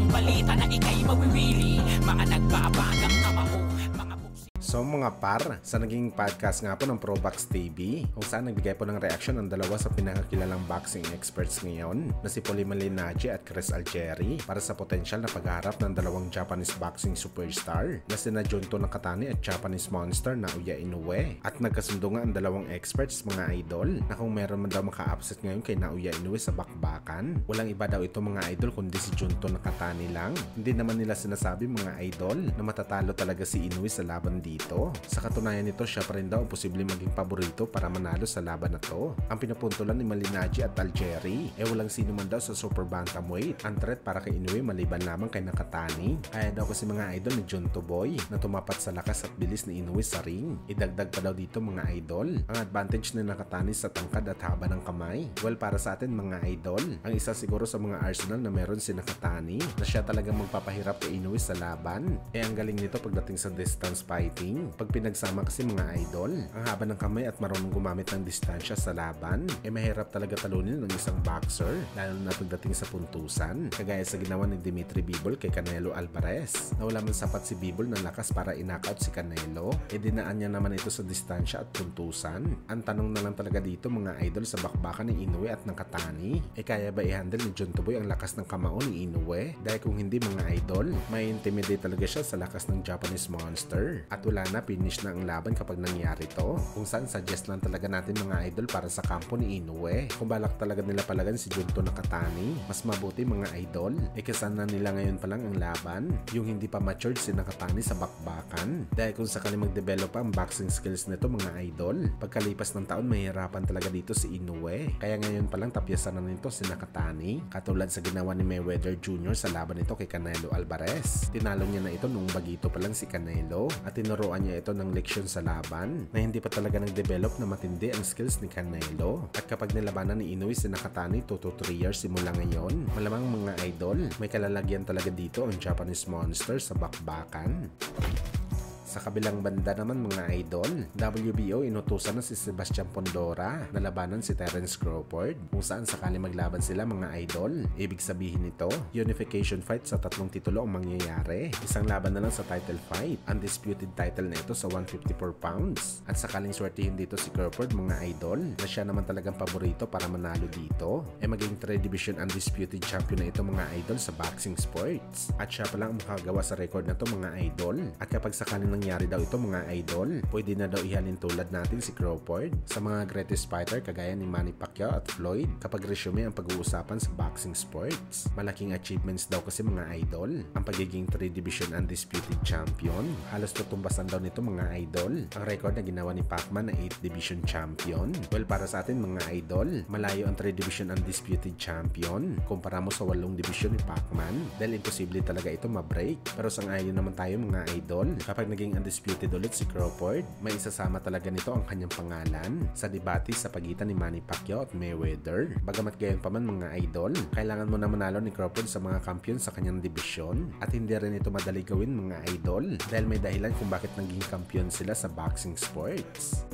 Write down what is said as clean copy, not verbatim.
balita na ika'y mawiwili. Mga nagbabagang kamao, mga So mga par, sa naging podcast nga po ng Probox TV, kung saan nagbigay po ng reaction ang dalawa sa pinakakilalang boxing experts ngayon na si Paulie Malignaggi at Chris Algieri para sa potensyal na pagharap ng dalawang Japanese boxing superstar na sina Junto Nakatani at Japanese monster Naoya Inoue. At nagkasundo nga ang dalawang experts mga idol na kung meron man daw maka-upset ngayon kay Naoya Inoue sa bakbakan, walang iba daw ito mga idol kundi si Junto Nakatani lang. Hindi naman nila sinasabi mga idol na matatalo talaga si Inoue sa laban dito. Sa katunayan nito, siya pa rin daw ang posibleng maging paborito para manalo sa laban na to. Ang pinapuntulan ni Malignaggi at Algieri, walang sino man daw sa super bantamweight ang threat para kay Inoue maliban lamang kay Nakatani. Kaya daw kasi mga idol ni Junto Boy na tumapat sa lakas at bilis ni Inoue sa ring. Idagdag pa daw dito mga idol ang advantage ni Nakatani sa tangkad at haba ng kamay. Well, para sa atin mga idol, ang isa siguro sa mga arsenal na meron si Nakatani na siya talagang magpapahirap kay Inoue sa laban. Ang galing nito pagdating sa distance fighting. Pag pinagsama kasi mga idol, ang haba ng kamay at marunong gumamit ng distansya sa laban, mahirap talaga talunin ng isang boxer, lalo na pagdating sa puntusan. Kagaya sa ginawa ni Dimitri Bivol kay Canelo Alvarez, na wala man sapat si Bivol ng lakas para in-knockout si Canelo, dinaan niya naman ito sa distansya at puntusan. Ang tanong na lang talaga dito mga idol sa bakbakan ni Inoue at Nakatani, kaya ba i-handle ni Junto Boy ang lakas ng kamao ni Inoue? Dahil kung hindi mga idol, may intimidate talaga siya sa lakas ng Japanese monster. At wala na, finish na ang laban kapag nangyari to. Kung saan suggest lang talaga natin mga idol para sa kampo ni Inoue. Kung balak talaga nila palagan si Junto Nakatani, mas mabuti mga idol, ikasan na nila ngayon pa lang ang laban, yung hindi pa matured si Nakatani sa bakbakan. Dahil kung sakali mag-develop ang boxing skills nito mga idol, pagkalipas ng taon mahirapan talaga dito si Inoue. Kaya ngayon pa lang tapyasan na nito si Nakatani, katulad sa ginawa ni Mayweather Jr. sa laban nito kay Canelo Alvarez. Tinalo niya na ito nung bagito pa lang si Canelo at tinuruan niya ito ng leksyon sa laban na hindi pa talaga nag-develop na matindi ang skills ni Canelo. At kapag nilabanan ni Inoue si Nakatani 2 to 3 years simula ngayon, malamang mga idol, may kalalagyan talaga dito ang Japanese monster sa bakbakan. Sa kabilang banda naman mga idol, WBO inutusan na si Sebastian Pondora na labanan si Terence Crawford kung saan sakali maglaban sila mga idol. Ibig sabihin nito, unification fight sa 3 titulo ang mangyayari. Isang laban na lang sa title fight. Undisputed title na ito sa 154 pounds. At sakaling swertihin dito si Crawford mga idol na siya naman talagang paborito para manalo dito, maging 3 division undisputed champion na ito mga idol sa boxing sports. At siya pala ang makagawa sa record na to mga idol. At kapag sakaling nangyari daw ito mga idol, pwede na daw ihalin tulad natin si Crawford sa mga greatest fighter kagaya ni Manny Pacquiao at Floyd kapag resume ang pag-uusapan sa boxing sports. Malaking achievements daw kasi mga idol ang pagiging 3 division undisputed champion. Halos tutumbasan daw nito mga idol ang record na ginawa ni Pacman na 8 division champion. Well, para sa atin mga idol, malayo ang 3 division undisputed champion kumpara mo sa 8 division ni Pacman, dahil imposible talaga ito ma-break. Pero sang-ayon naman tayo mga idol, kapag naging undisputed ulit si Crawford, may isasama talaga nito ang kanyang pangalan sa debate sa pagitan ni Manny Pacquiao at Mayweather. Bagamat gayon pa man mga idol, kailangan mo na manalo ni Crawford sa mga kampiyon sa kanyang dibisyon at hindi rin ito madali gawin mga idol dahil may dahilan kung bakit naging kampiyon sila sa boxing sports.